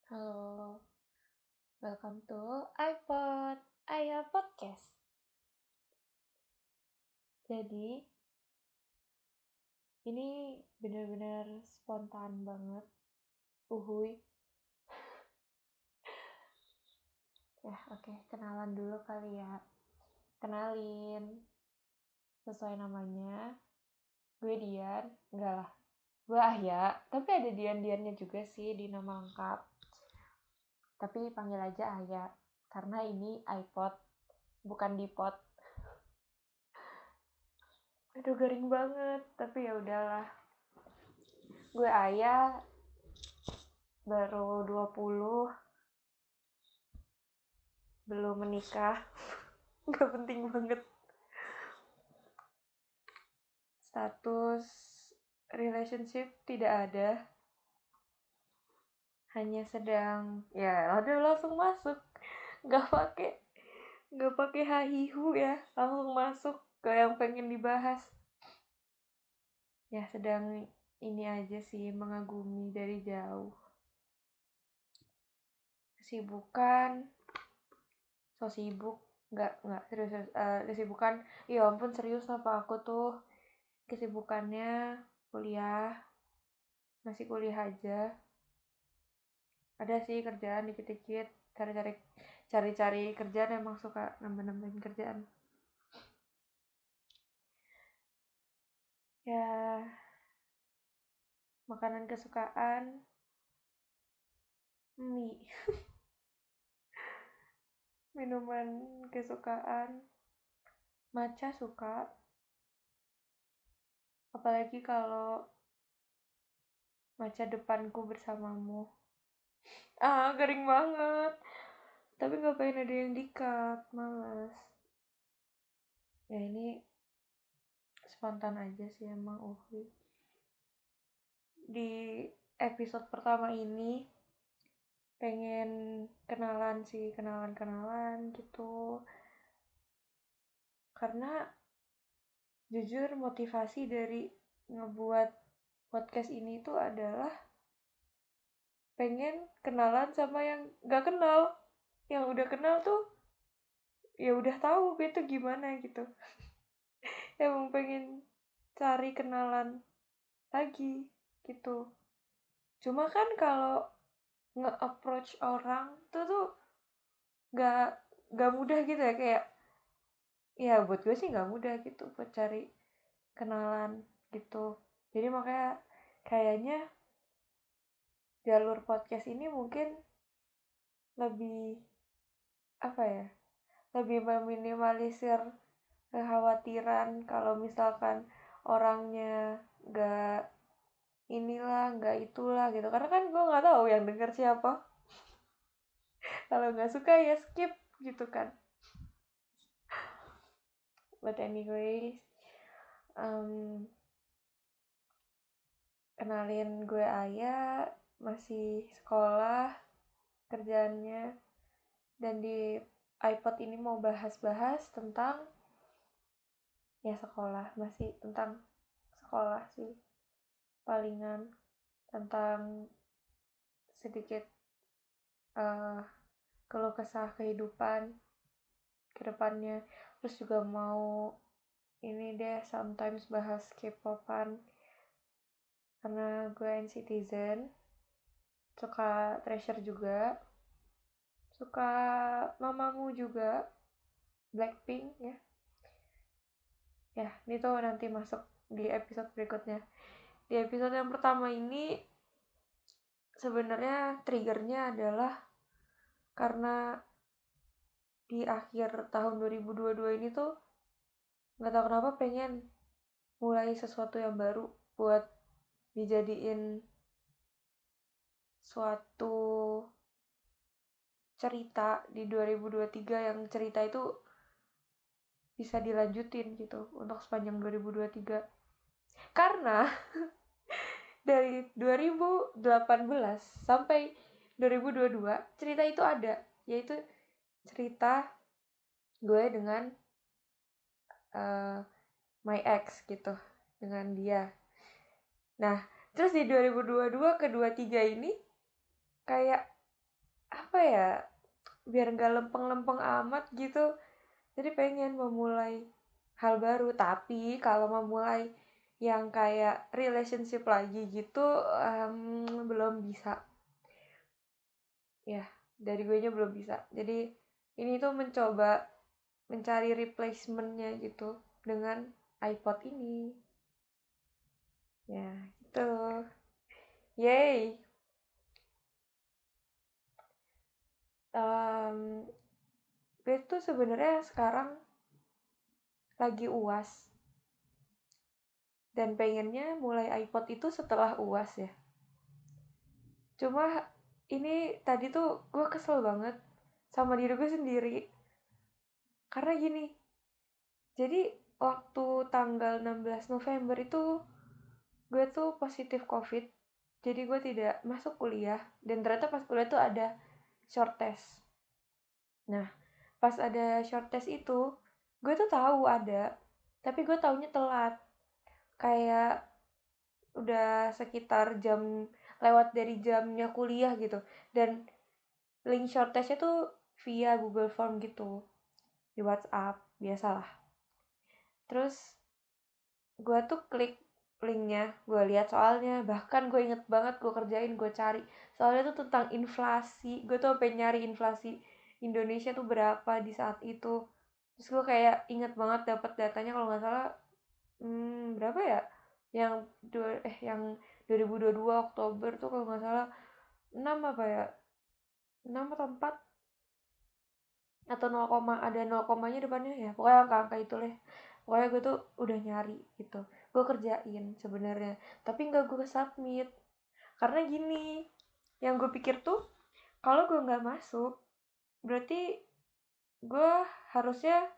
Halo, welcome to iPod Ayah Podcast. Jadi, ini benar-benar spontan banget. Uhuy. Oke, kenalan dulu kali ya. Kenalin, sesuai namanya. Gue Dian, enggak lah. Gue Ahya, tapi ada Dian-Diannya juga sih di nama lengkap. Tapi panggil aja Ahya, karena ini iPod, bukan dipod. Aduh, garing banget, tapi ya udahlah. Gue Ayah, baru 20, belum menikah. Gak penting banget. Status relationship tidak ada, hanya sedang, ya udah langsung masuk. Gak pakai hahihu ya, langsung masuk ke yang pengen dibahas. Ya sedang ini aja sih, mengagumi dari jauh. Kesibukan, so sibuk, nggak serius. Kesibukan, ya ampun serius apa aku tuh. Kesibukannya kuliah, masih kuliah aja. Ada sih kerjaan dikit-dikit, cari-cari kerjaan, emang suka nambah-nambahin kerjaan. Ya, makanan kesukaan mie. Minuman kesukaan matcha suka, apalagi kalau matcha depanku bersamamu. Garing banget, tapi nggak pengen ada yang di-cut, males. Ya ini spontan aja sih emang. Di episode pertama ini pengen kenalan gitu, karena jujur motivasi dari ngebuat podcast ini tuh adalah pengen kenalan sama yang gak kenal. Yang udah kenal tuh ya udah tahu gue tuh gimana gitu. Emang pengen cari kenalan lagi gitu. Cuma kan kalau nge-approach orang tuh gak mudah gitu ya, kayak ya buat gue sih gak mudah gitu buat cari kenalan gitu. Jadi makanya kayaknya jalur podcast ini mungkin lebih lebih meminimalisir kekhawatiran kalau misalkan orangnya gak gak itulah gitu, karena kan gue nggak tahu yang denger siapa. Kalau nggak suka ya skip gitu kan. But anyways, kenalin, gue Aya, masih sekolah kerjaannya, dan di iPod ini mau bahas-bahas tentang ya sekolah, masih tentang sekolah sih, palingan tentang sedikit keluh kesah kehidupan ke depannya. Terus juga mau ini deh, sometimes bahas K-popan, karena gue NCTzen, suka Treasure juga, suka Mamamoo juga, Blackpink ya. Ya, ini tuh nanti masuk di episode berikutnya. Di episode yang pertama ini sebenarnya triggernya adalah karena di akhir tahun 2022 ini tuh nggak tahu kenapa pengen mulai sesuatu yang baru buat dijadiin suatu cerita di 2023, yang cerita itu bisa dilanjutin gitu untuk sepanjang 2023. Karena dari 2018 sampai 2022 cerita itu ada, yaitu cerita gue dengan my ex gitu, dengan dia. Nah, terus di 2022 ke 23 ini kayak apa ya, biar nggak lempeng-lempeng amat gitu. Jadi pengen memulai hal baru, tapi kalau memulai yang kayak relationship lagi gitu, belum bisa. Ya, dari gue nya belum bisa. Jadi ini tuh mencoba mencari replacementnya gitu dengan iPod ini. Ya, gitu. Yay. Um, gue tuh sebenarnya sekarang lagi UAS dan pengennya mulai iPod itu setelah UAS ya. Cuma ini tadi tuh gue kesel banget sama diri gue sendiri. Karena gini, jadi waktu tanggal 16 November itu gue tuh positif COVID. Jadi gue tidak masuk kuliah dan ternyata pas kuliah tuh ada short test. Nah, pas ada short test itu, gue tuh tahu ada, tapi gue taunya telat. Kayak udah sekitar jam lewat dari jamnya kuliah gitu. Dan link short testnya tuh via Google Form gitu di WhatsApp, biasalah. Terus gue tuh klik linknya, gue lihat soalnya, bahkan gue inget banget gue kerjain, gue cari soalnya tuh tentang inflasi. Gue tuh pengen nyari inflasi Indonesia tuh berapa di saat itu. Terus gue kayak inget banget dapat datanya kalau nggak salah, berapa ya, yang yang 2022 Oktober tuh kalau nggak salah 6 apa ya, 6 atau 4 atau 0, ada 0 komanya depannya, ya pokoknya angka-angka itu lah. Pokoknya gue tuh udah nyari gitu, gue kerjain sebenarnya, tapi nggak gue submit. Karena gini, yang gue pikir tuh kalau gue nggak masuk berarti gue harusnya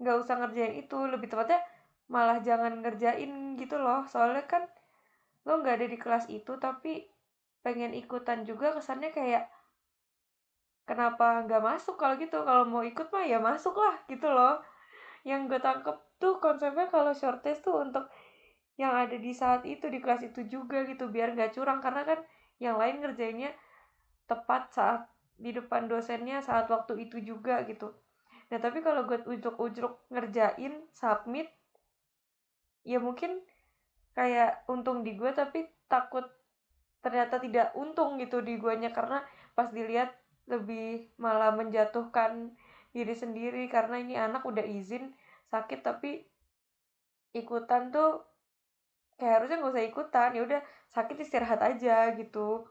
nggak usah ngerjain itu, lebih tepatnya malah jangan ngerjain gitu loh. Soalnya kan lo nggak ada di kelas itu tapi pengen ikutan juga, kesannya kayak kenapa nggak masuk. Kalau gitu, kalau mau ikut mah ya masuk lah gitu loh. Yang gue tangkep tuh konsepnya kalau short test tuh untuk yang ada di saat itu, di kelas itu juga gitu, biar nggak curang. Karena kan yang lain ngerjainnya tepat saat di depan dosennya saat waktu itu juga gitu. Nah tapi kalau gue ujuk-ujuk ngerjain submit, ya mungkin kayak untung di gue tapi takut ternyata tidak untung gitu di guanya, karena pas dilihat lebih malah menjatuhkan diri sendiri. Karena ini anak udah izin sakit tapi ikutan tuh kayak harusnya nggak usah ikutan, ya udah sakit istirahat aja gitu.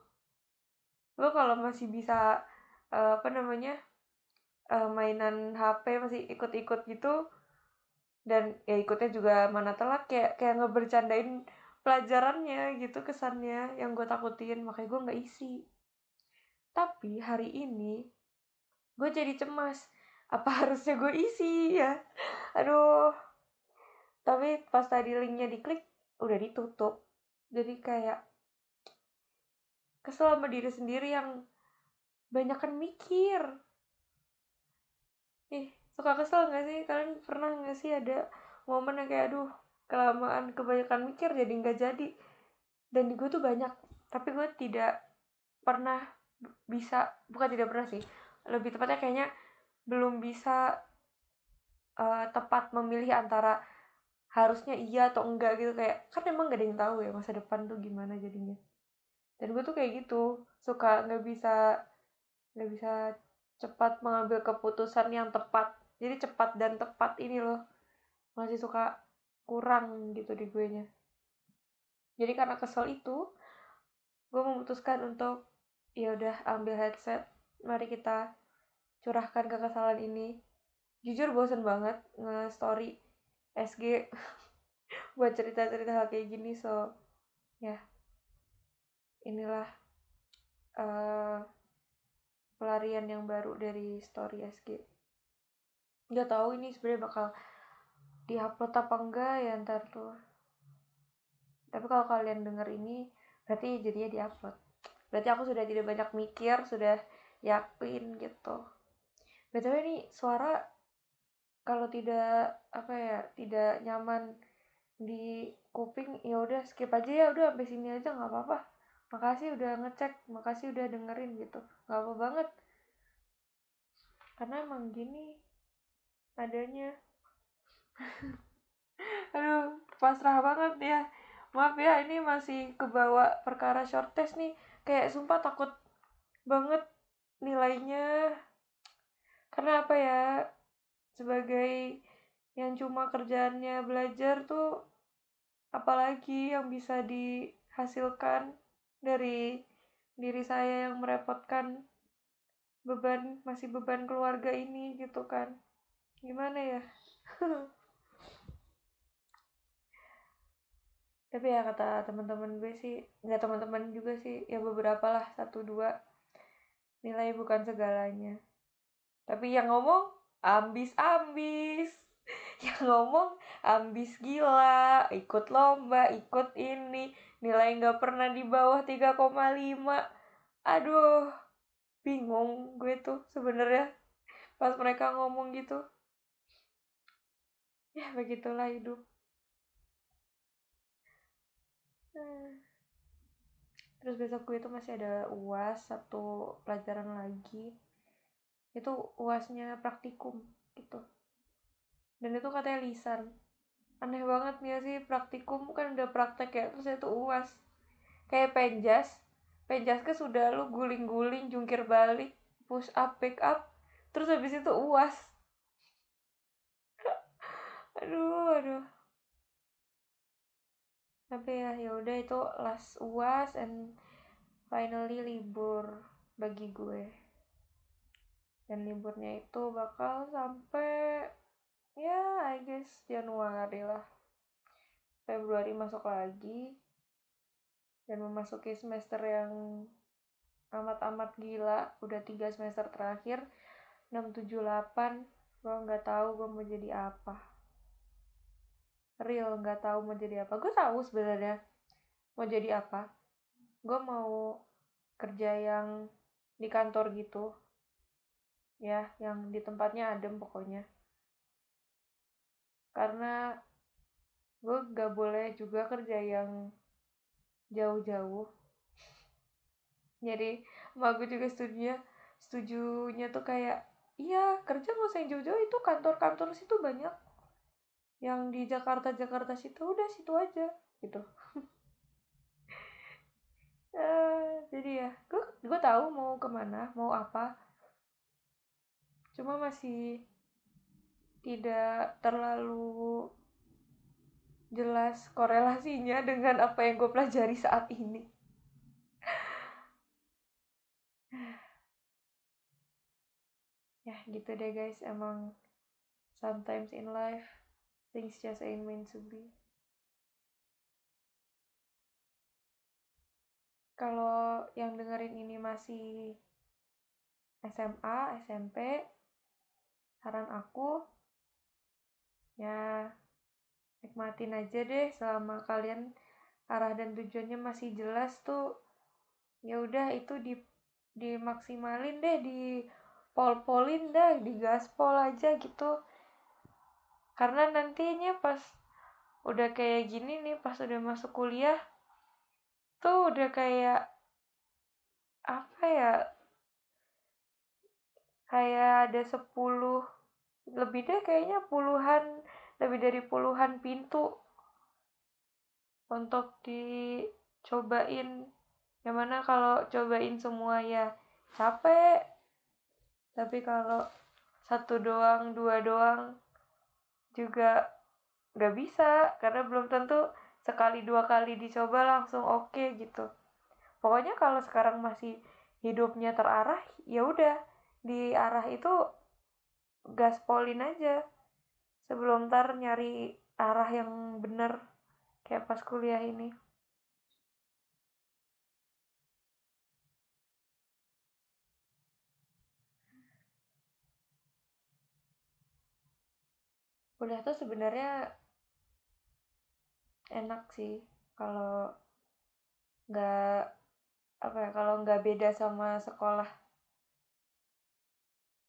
Lo kalau masih bisa apa namanya, mainan HP masih ikut-ikut gitu, dan ya ikutnya juga mana telat, kayak kayak ngebercandain pelajarannya gitu kesannya, yang gue takutin, makanya gue nggak isi. Tapi hari ini gue jadi cemas, apa harusnya gue isi ya. Aduh, tapi pas tadi linknya diklik udah ditutup. Jadi kayak kesel sama diri sendiri yang banyakan mikir. Ih, suka kesel gak sih? Kalian pernah gak sih ada momen yang kayak aduh, kelamaan kebanyakan mikir jadi nggak jadi. Dan di gue tuh banyak, tapi gue tidak pernah bisa, bukan tidak pernah sih, lebih tepatnya kayaknya belum bisa tepat memilih antara harusnya iya atau enggak gitu. Kayak kan emang gak ada yang tahu ya masa depan tuh gimana jadinya. Dan gue tuh kayak gitu, suka nggak bisa cepat mengambil keputusan yang tepat. Jadi cepat dan tepat ini loh masih suka kurang gitu di gue nya. Jadi karena kesel itu gue memutuskan untuk ya udah ambil headset, mari kita curahkan kekesalan ini. Jujur bosen banget nge-story SG buat cerita-cerita hal kayak gini. So ya, inilah uh, pelarian yang baru dari story SG. Nggak tahu ini sebenarnya bakal diupload apa enggak ya ntar tuh. Tapi kalau kalian denger ini berarti jadinya diupload. Berarti aku sudah tidak banyak mikir, sudah yakin gitu. BTW ini suara kalau tidak apa ya, tidak nyaman di kuping, ya udah skip aja ya, udah sampai sini aja nggak apa-apa. makasih udah ngecek, makasih udah dengerin gitu, nggak apa banget, karena emang gini adanya. Aduh, pasrah banget ya, maaf ya, ini masih kebawa perkara short test nih, kayak sumpah takut banget nilainya, karena apa ya, sebagai yang cuma kerjaannya belajar tuh, apalagi yang bisa dihasilkan dari diri saya yang merepotkan masih beban keluarga ini gitu kan, gimana ya. Tapi ya kata teman-teman gue sih, nggak teman-teman juga sih, ya beberapa lah, satu dua, nilai bukan segalanya. Tapi yang ngomong ambis-ambis, yang ngomong ambis gila, ikut lomba, ikut ini, nilai nggak pernah di bawah 3,5. Aduh, bingung gue tuh sebenarnya pas mereka ngomong gitu. Ya begitulah hidup. Terus besok gue tuh masih ada UAS satu pelajaran lagi. Itu UASnya praktikum gitu. Dan itu katanya lisan. Aneh banget nih sih, praktikum kan udah praktek ya, terus itu UAS. Kayak penjas. Penjas ke sudah lu guling-guling, jungkir balik, push up, pick up, terus habis itu UAS. Aduh, aduh. Tapi ya udah, itu last UAS and finally libur bagi gue. Dan liburnya itu bakal sampai, ya I guess Januari lah. Februari masuk lagi dan memasuki semester yang amat-amat gila. Udah 3 semester terakhir, 6, 7, 8. Gue nggak tahu gue mau jadi apa. Real nggak tahu mau jadi apa. Gue tahu sebenarnya mau jadi apa. Gue mau kerja yang di kantor gitu, ya, yang di tempatnya adem pokoknya. Karena gue gak boleh juga kerja yang jauh-jauh. Jadi emak gue juga setujunya tuh kayak, iya kerja gak usah yang jauh-jauh, itu kantor-kantor situ banyak yang di Jakarta situ, udah situ aja gitu. Jadi ya gue tahu mau kemana, mau apa, cuma masih tidak terlalu jelas korelasinya dengan apa yang gue pelajari saat ini. Ya gitu deh guys, emang sometimes in life things just ain't meant to be. Kalau yang dengerin ini masih SMA, SMP, saran aku ya nikmatin aja deh selama kalian arah dan tujuannya masih jelas tuh. Ya udah itu dimaksimalin deh, di pol-polin dah, digaspol aja gitu. Karena nantinya pas udah kayak gini nih, pas udah masuk kuliah tuh udah kayak apa ya, kayak ada 10 lebih deh kayaknya, puluhan, lebih dari puluhan pintu untuk dicobain. Yang mana kalau cobain semua ya capek, tapi kalau satu doang, dua doang juga gak bisa, karena belum tentu sekali dua kali dicoba langsung oke gitu. Pokoknya kalau sekarang masih hidupnya terarah, ya udah di arah itu gaspolin aja sebelum ntar nyari arah yang bener kayak pas kuliah ini. Kuliah tuh sebenarnya enak sih kalau nggak, apa ya, kalau nggak beda sama sekolah.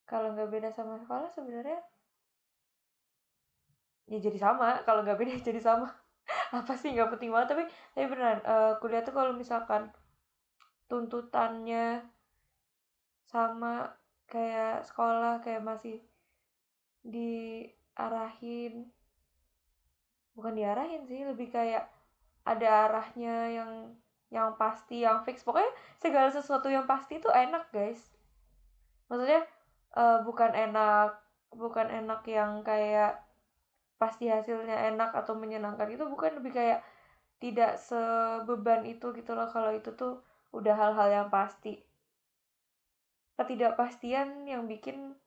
Kalau nggak beda sama sekolah sebenarnya ya jadi sama, kalau nggak beda jadi sama. Apa sih, nggak penting banget, tapi beneran kuliah tuh kalau misalkan tuntutannya sama kayak sekolah, kayak masih diarahin, bukan diarahin sih, lebih kayak ada arahnya yang pasti, yang fix. Pokoknya segala sesuatu yang pasti itu enak, guys. Maksudnya bukan enak yang kayak pasti hasilnya enak atau menyenangkan, itu bukan, lebih kayak tidak sebeban itu gitu loh kalau itu tuh udah hal-hal yang pasti. Ketidakpastian yang bikin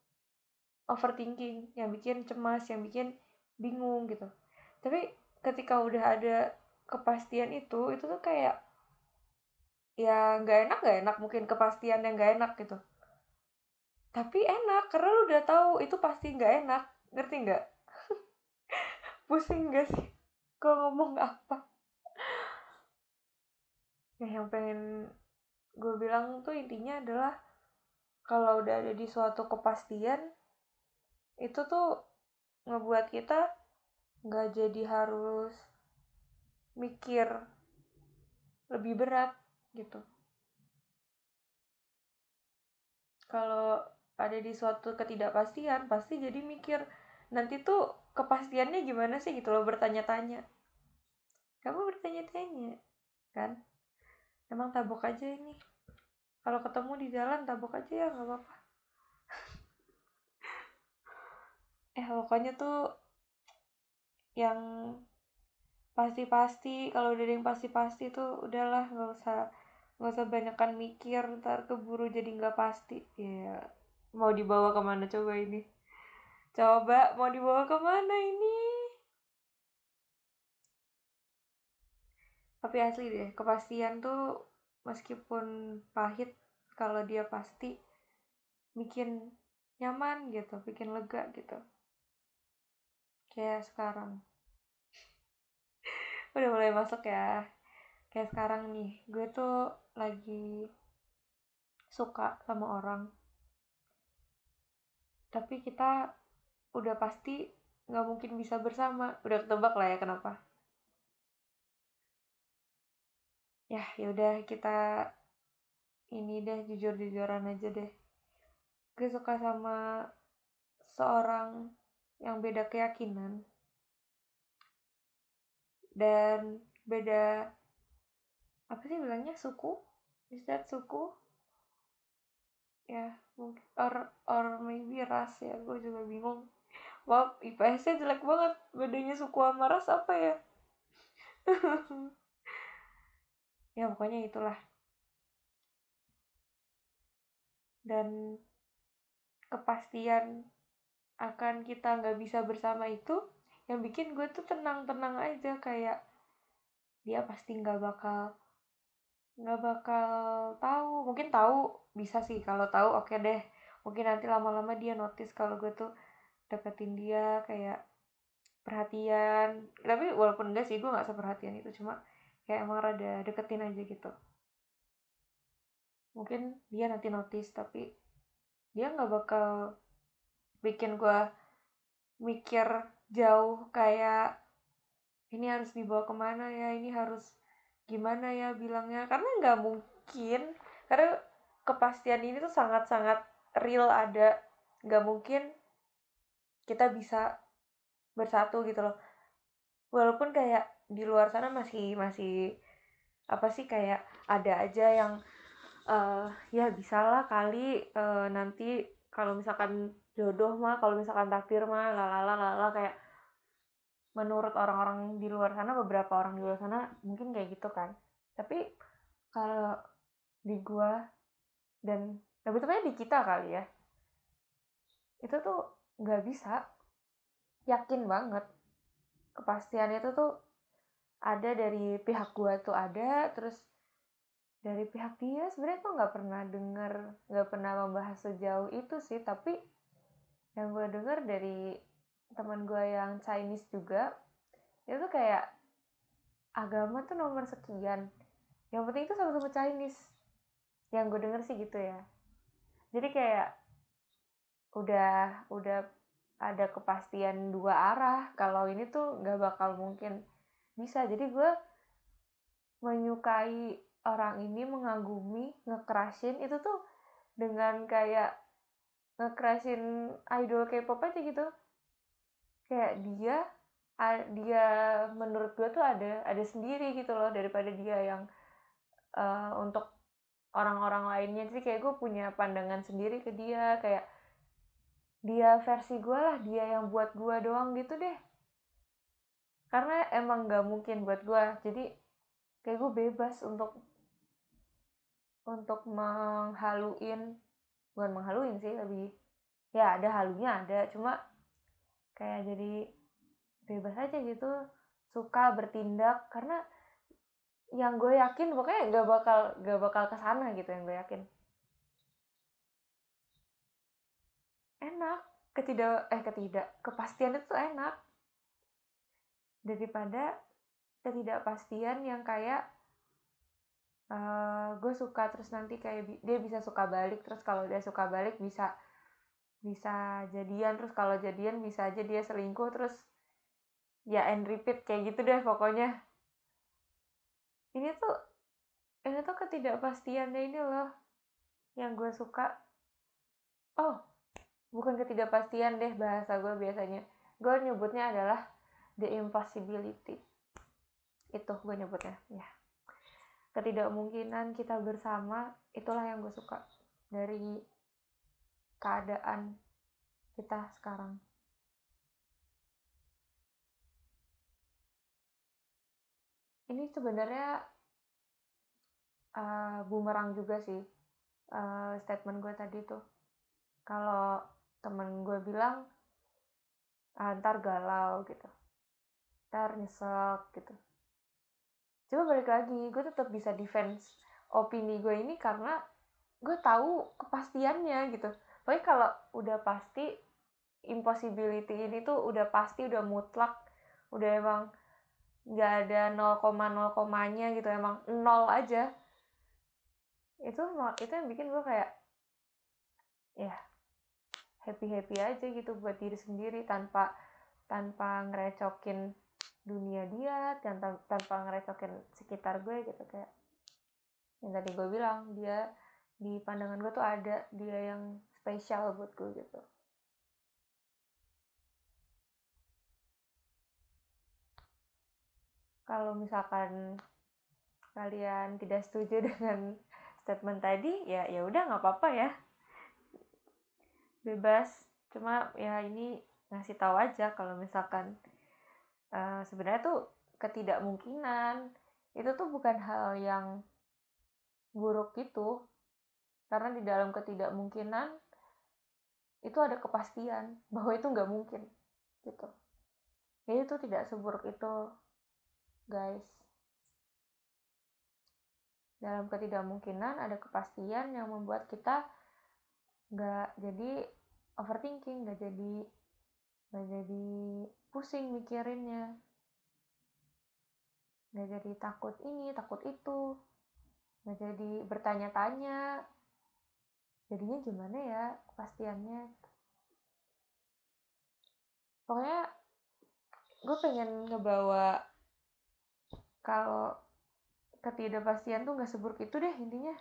overthinking, yang bikin cemas, yang bikin bingung gitu. Tapi ketika udah ada kepastian itu tuh kayak ya nggak enak, mungkin kepastian yang nggak enak gitu. Tapi enak karena lu udah tahu itu pasti nggak enak, ngerti nggak? Pusing gak sih kalau ngomong apa? Ya yang pengen gue bilang tuh intinya adalah kalau udah ada di suatu kepastian itu tuh ngebuat kita nggak jadi harus mikir lebih berat gitu. Kalau ada di suatu ketidakpastian pasti jadi mikir nanti tuh kepastiannya gimana sih gitu loh, bertanya-tanya. Kamu bertanya-tanya kan, emang tabok aja ini, kalau ketemu di jalan tabok aja ya nggak apa-apa. Pokoknya tuh yang pasti-pasti, kalau udah ada yang pasti-pasti tuh udahlah, nggak usah banyakkan mikir, ntar keburu jadi nggak pasti ya. Mau dibawa kemana coba ini, coba mau dibawa kemana ini? Tapi asli deh, kepastian tuh meskipun pahit, kalau dia pasti bikin nyaman gitu, bikin lega gitu. Kayak sekarang udah mulai masuk ya. Kayak sekarang nih, gue tuh lagi suka sama orang, tapi kita udah pasti nggak mungkin bisa bersama. Udah ketebak lah ya kenapa. Yaudah kita ini deh, jujur-jujuran aja deh. Gue suka sama seorang yang beda keyakinan dan beda, apa sih bilangnya, suku, is that suku ya, mungkin or maybe ras, ya gue juga bingung. Maaf, IPS-nya jelek banget. Bedanya suku sama ras apa ya? Ya pokoknya itulah. Dan kepastian akan kita nggak bisa bersama itu yang bikin gue tuh tenang-tenang aja, kayak dia pasti nggak bakal tahu. Mungkin tahu bisa sih, kalau tahu oke deh, mungkin nanti lama-lama dia notice kalau gue tuh deketin dia, kayak perhatian. Tapi walaupun enggak sih, gue nggak seperhatian itu, cuma kayak emang rada deketin aja gitu. Mungkin dia nanti notice, tapi dia nggak bakal bikin gue mikir jauh, kayak ini harus dibawa kemana ya, ini harus gimana ya bilangnya, karena nggak mungkin. Karena kepastian ini tuh sangat-sangat real ada, nggak mungkin kita bisa bersatu gitu loh. Walaupun kayak di luar sana masih masih apa sih, kayak ada aja yang ya bisalah kali, nanti kalau misalkan jodoh mah, kalau misalkan takdir mah lalala lalala, kayak menurut orang-orang di luar sana, beberapa orang di luar sana mungkin kayak gitu kan. Tapi kalau di gua, dan lebih tepatnya di kita kali ya, itu tuh nggak bisa. Yakin banget kepastian itu tuh ada dari pihak gua tuh ada, terus dari pihak dia sebenarnya tuh nggak pernah membahas sejauh itu sih. Tapi yang gue denger dari teman gue yang Chinese juga, itu kayak agama tuh nomor sekian, yang penting itu sama-sama Chinese, yang gue denger sih gitu ya. Jadi kayak udah ada kepastian dua arah kalau ini tuh nggak bakal mungkin bisa. Jadi gue menyukai orang ini mengagumi, nge-crushin itu tuh dengan kayak nge-crushin idol K-pop aja gitu. Kayak dia menurut gue tuh ada sendiri gitu loh, daripada dia yang untuk orang-orang lainnya. Jadi kayak gue punya pandangan sendiri ke dia, kayak dia versi gue lah, dia yang buat gue doang gitu deh. Karena emang gak mungkin buat gue, jadi kayak gue bebas untuk bukan menghaluin sih, lebih ya ada halunya ada, cuma kayak jadi bebas aja gitu, suka bertindak karena yang gue yakin pokoknya gak bakal kesana gitu. Yang gue yakin enak, kepastian itu enak daripada ketidakpastian yang kayak gue suka terus nanti kayak dia bisa suka balik, terus kalau dia suka balik bisa bisa jadian, terus kalau jadian bisa aja dia selingkuh, terus ya and repeat kayak gitu deh pokoknya. ini tuh ini tuh ketidakpastiannya ini loh yang gue suka. Oh, bukan ketidakpastian deh, bahasa gue biasanya gue nyebutnya adalah the impossibility. Itu gue nyebutnya ya, ketidakmungkinan kita bersama. Itulah yang gue suka dari keadaan kita sekarang. Ini sebenarnya bumerang juga sih, statement gue tadi tuh. Kalau temen gue bilang ntar galau gitu, ntar nyesek gitu, coba balik lagi, gue tetap bisa defense opini gue ini karena gue tahu kepastiannya gitu. Pokoknya kalau udah pasti, impossibility ini tuh udah pasti, udah mutlak, udah emang nggak ada 0, 0 gitu, emang nol aja. Itu yang bikin gue kayak ya happy happy aja gitu buat diri sendiri, tanpa ngerecokin dunia dia, tanpa ngerecokin sekitar gue gitu. Kayak yang tadi gue bilang, dia di pandangan gue tuh ada dia yang spesial buat gue gitu. Kalau misalkan kalian tidak setuju dengan statement tadi, ya udah nggak apa-apa ya, bebas. Cuma ya ini ngasih tahu aja kalau misalkan sebenarnya tuh ketidakmungkinan itu tuh bukan hal yang buruk gitu, karena di dalam ketidakmungkinan itu ada kepastian bahwa itu nggak mungkin gitu. Jadi itu tidak seburuk itu, guys. Dalam ketidakmungkinan ada kepastian yang membuat kita nggak jadi overthinking, nggak jadi pusing mikirinnya, nggak jadi takut ini takut itu, nggak jadi bertanya-tanya jadinya gimana ya kepastiannya. Pokoknya gue pengen ngebawa kalau ketidakpastian tuh nggak seburuk itu deh intinya.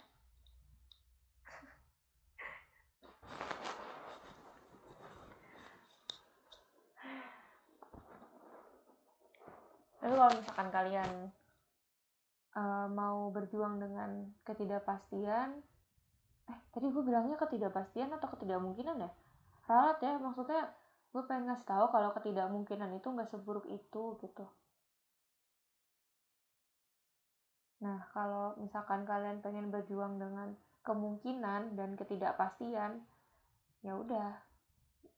Lalu kalau misalkan kalian mau berjuang dengan ketidakpastian, tadi gue bilangnya ketidakpastian atau ketidakmungkinan ya? Ralat ya, maksudnya gue pengen ngasih tahu kalau ketidakmungkinan itu nggak seburuk itu gitu. Nah, kalau misalkan kalian pengen berjuang dengan kemungkinan dan ketidakpastian, ya udah,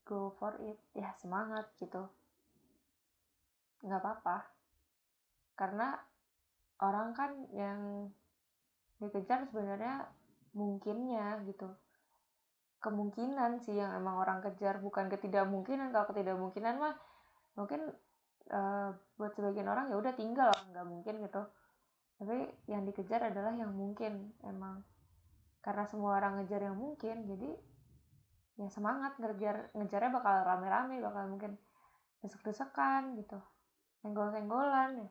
go for it. Ya semangat gitu. Nggak apa-apa. Karena orang kan yang dikejar sebenarnya mungkinnya gitu. Kemungkinan sih yang emang orang kejar, bukan ketidakmungkinan. Kalau ketidakmungkinan mah mungkin buat sebagian orang ya udah tinggal lah, nggak mungkin gitu. Tapi yang dikejar adalah yang mungkin emang. Karena semua orang ngejar yang mungkin, jadi ya semangat ngejarnya bakal rame-rame, bakal mungkin desek-desekan gitu, senggol-senggolan ya.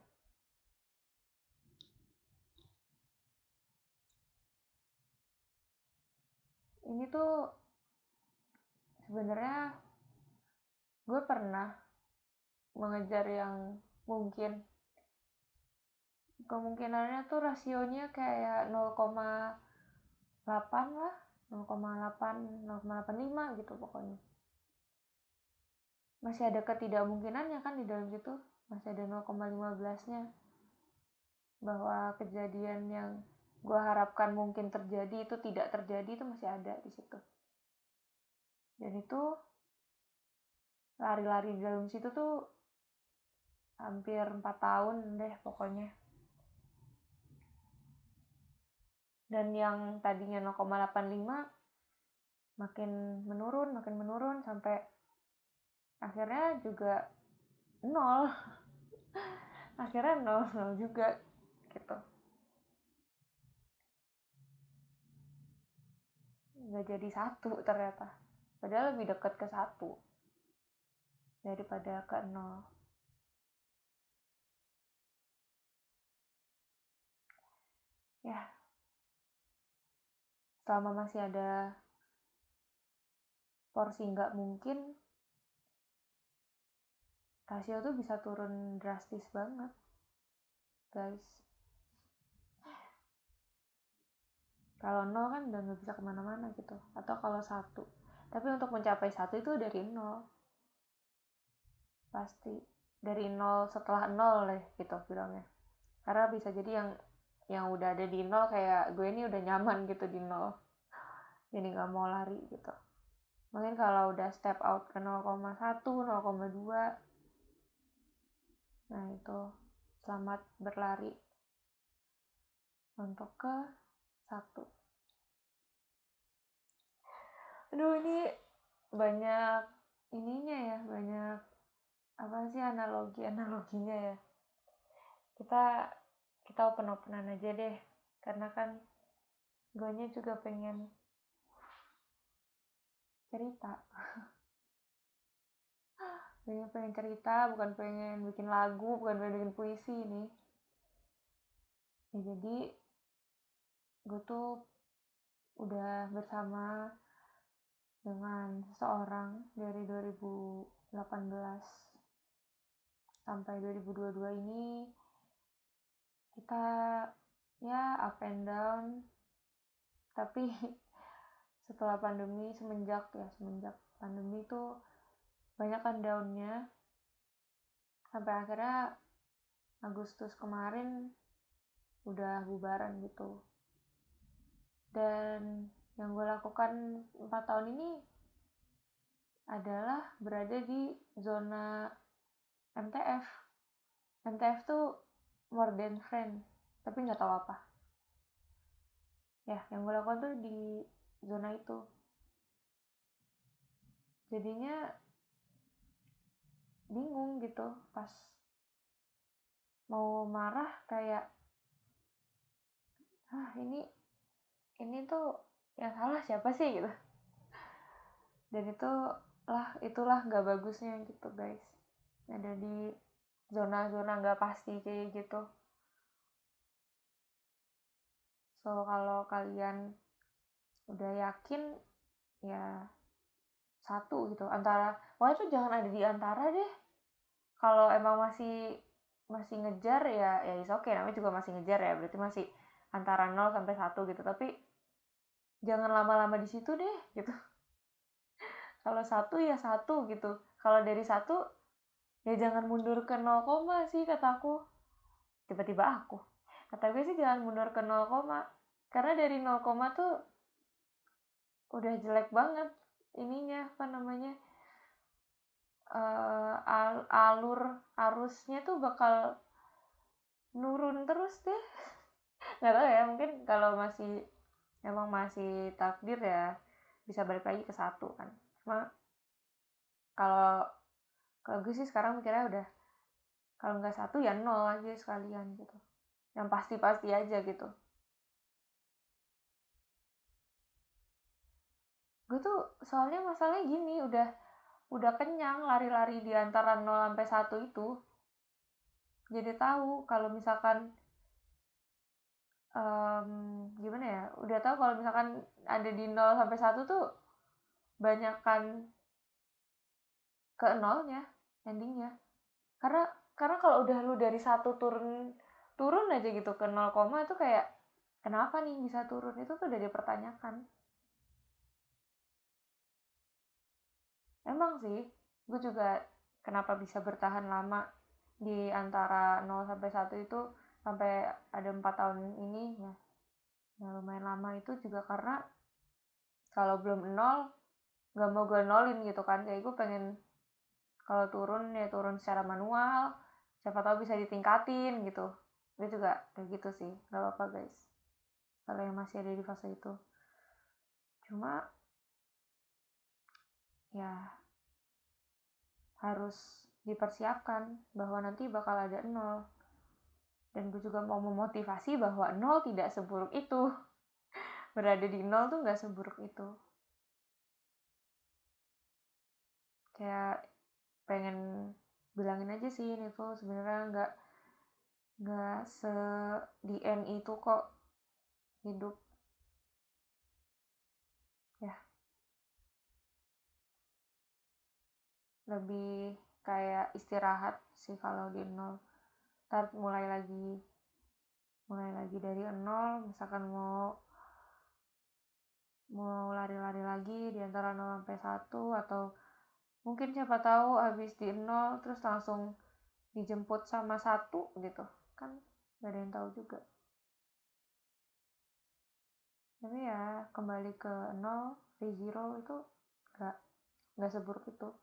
ini tuh sebenarnya gue pernah mengejar yang mungkin kemungkinannya tuh rasionya kayak 0,8 lah, 0,8, 0,85 gitu pokoknya. Masih ada ketidakmungkinannya kan di dalam situ, masih ada 0,15-nya. Bahwa kejadian yang gue harapkan mungkin terjadi itu tidak terjadi, itu masih ada di situ. Dan itu lari-lari di dalam situ tuh hampir 4 tahun deh pokoknya. Dan yang tadinya 0,85 makin menurun sampai akhirnya juga 0. Akhirnya 0 juga gitu. Nggak jadi 1 ternyata. Padahal lebih dekat ke 1 daripada ke 0. Ya, selama masih ada porsi nggak mungkin, rasio tuh bisa turun drastis banget, guys. Kalau 0 kan udah nggak bisa kemana-mana gitu. Atau kalau 1. Tapi untuk mencapai 1 itu dari 0. Pasti. Dari 0 setelah 0 deh gitu bilangnya. Karena bisa jadi yang udah ada di 0 kayak gue ini udah nyaman gitu di 0. Jadi nggak mau lari gitu. Mungkin kalau udah step out ke 0,1, 0,2, nah itu selamat berlari untuk ke 1. Aduh, ini banyak ininya ya, banyak apa sih analoginya ya. Kita open-openan aja deh, karena kan gue nya juga pengen cerita. Pengen cerita, bukan pengen bikin lagu, bukan pengen bikin puisi ini. Ya, jadi gue tuh udah bersama dengan seseorang dari 2018 sampai 2022 ini. Kita ya up and down, tapi setelah pandemi, semenjak pandemi tuh banyak kan downnya, sampai akhirnya Agustus kemarin udah bubaran gitu. Dan yang gue lakukan 4 tahun ini adalah berada di zona MTF. MTF tuh more than friend, tapi nggak tahu apa. Ya, yang gue lakukan tuh di zona itu. Jadinya bingung gitu pas mau marah, kayak ini tuh yang salah siapa sih gitu. Dan itulah nggak bagusnya gitu, guys, ada di zona-zona nggak pasti kayak gitu. So kalau kalian udah yakin, ya 1 gitu antara, wah itu jangan ada di antara deh. Kalau emang masih ngejar ya is okay, namanya juga masih ngejar ya, berarti masih antara 0 sampai 1 gitu. Tapi jangan lama-lama di situ deh gitu. Kalau 1 ya 1 gitu. Kalau dari 1 ya jangan mundur ke 0, sih kataku. Tiba-tiba aku. Kata gue sih jangan mundur ke 0, karena dari 0, tuh udah jelek banget ininya, apa namanya, arusnya tuh bakal nurun terus deh. Nggak tahu ya, mungkin kalau emang masih takdir ya bisa balik lagi ke 1 kan. Cuma kalau gue sih sekarang mikirnya udah, kalau nggak 1 ya 0 aja sekalian gitu, yang pasti-pasti aja gitu. Gue tuh soalnya masalahnya gini, udah kenyang lari-lari di antara 0 sampai 1 itu. Jadi tahu kalau misalkan gimana ya, udah tahu kalau misalkan ada di 0 sampai 1 tuh banyakan ke nolnya endingnya. Karena kalau udah lu dari 1 turun aja gitu ke 0, itu kayak kenapa nih bisa turun, itu tuh udah dipertanyakan. Emang sih, gue juga kenapa bisa bertahan lama di antara 0 sampai 1 itu sampai ada 4 tahun ini ya. Ya lumayan lama itu juga karena kalau belum 0 gak mau gue nolin gitu kan. Kayak gue pengen kalau turun ya turun secara manual, siapa tahu bisa ditingkatin gitu. Gue juga kayak gitu sih, gak apa-apa guys kalau yang masih ada di fase itu. Cuma ya harus dipersiapkan bahwa nanti bakal ada 0. Dan gue juga mau memotivasi bahwa 0 tidak seburuk itu. Berada di 0 tuh gak seburuk itu. Kayak pengen bilangin aja sih ini tuh sebenarnya nggak se di end itu kok hidup ya, lebih kayak istirahat sih kalau di 0. Ntar mulai lagi dari 0, misalkan mau lari-lari lagi di antara 0 sampai 1, atau mungkin siapa tahu habis di 0 terus langsung dijemput sama 1 gitu kan, gak ada yang tahu juga. Tapi ya kembali ke 0, zero itu gak seburuk itu.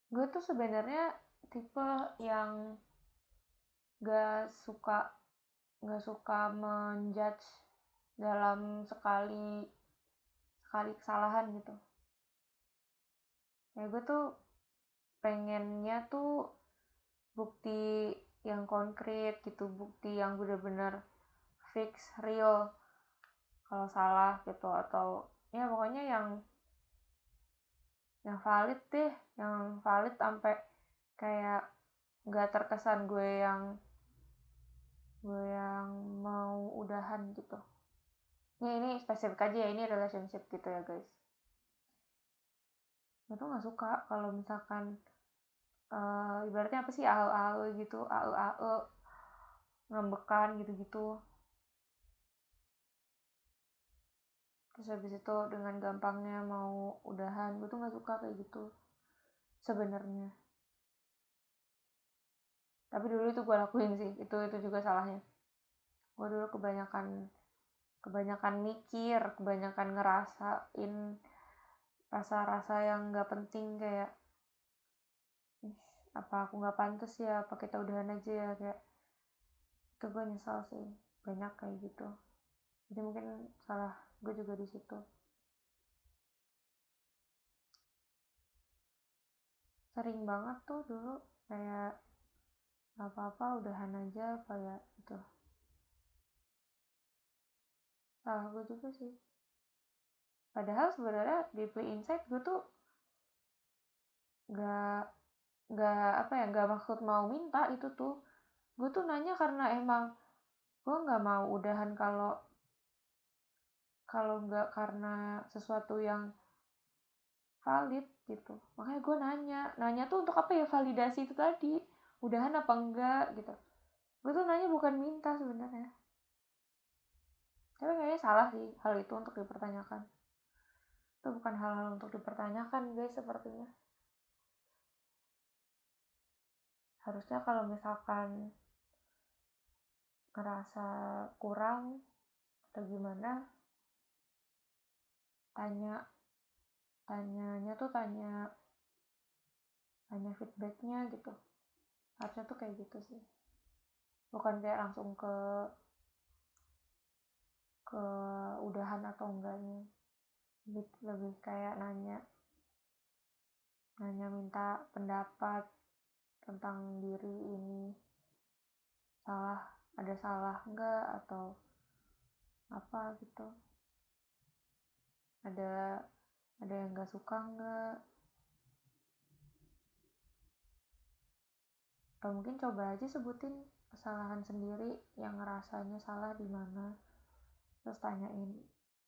Gue tuh sebenarnya tipe yang gak suka menjudge dalam sekali kesalahan gitu. Ya gue tuh pengennya tuh bukti yang konkret gitu, bukti yang bener-bener fix, real kalau salah gitu, atau ya pokoknya yang valid deh, yang valid sampai kayak nggak terkesan gue yang mau udahan gitu. Ini spesifik aja ya, ini relationship gitu ya guys. Gue tuh nggak suka kalau misalkan ibaratnya apa sih, AE gitu, AE ngambekan gitu-gitu. Terus habis itu dengan gampangnya mau udahan, gue tuh nggak suka kayak gitu sebenarnya. Tapi dulu itu gue lakuin sih, itu juga salahnya. Gue dulu kebanyakan mikir, kebanyakan ngerasain rasa-rasa yang nggak penting, kayak apa aku nggak pantas ya, apa kita udahan aja ya, kayak itu gue nyesal sih, banyak kayak gitu. Jadi mungkin salah gue juga di situ. Sering banget tuh dulu kayak apa-apa udahan aja kayak itu. Salah gue juga sih. Padahal sebenarnya deeply inside gue tuh gak gak maksud mau minta itu tuh. Gue tuh nanya karena emang gue nggak mau udahan kalau nggak karena sesuatu yang valid gitu. Makanya gue nanya tuh untuk apa ya, validasi itu tadi, udahan apa enggak gitu. Gue tuh nanya bukan minta sebenarnya. Tapi kayaknya salah sih hal itu untuk dipertanyakan. Itu bukan hal-hal untuk dipertanyakan guys sepertinya. Harusnya kalau misalkan ngerasa kurang atau gimana, tanya feedbacknya gitu. Harusnya tuh kayak gitu sih, bukan kayak langsung ke udahan atau enggaknya. Lebih kayak nanya minta pendapat tentang diri ini, ada salah enggak atau apa gitu, ada yang nggak suka enggak. atau mungkin coba aja sebutin kesalahan sendiri yang ngerasanya salah di mana, terus tanyain,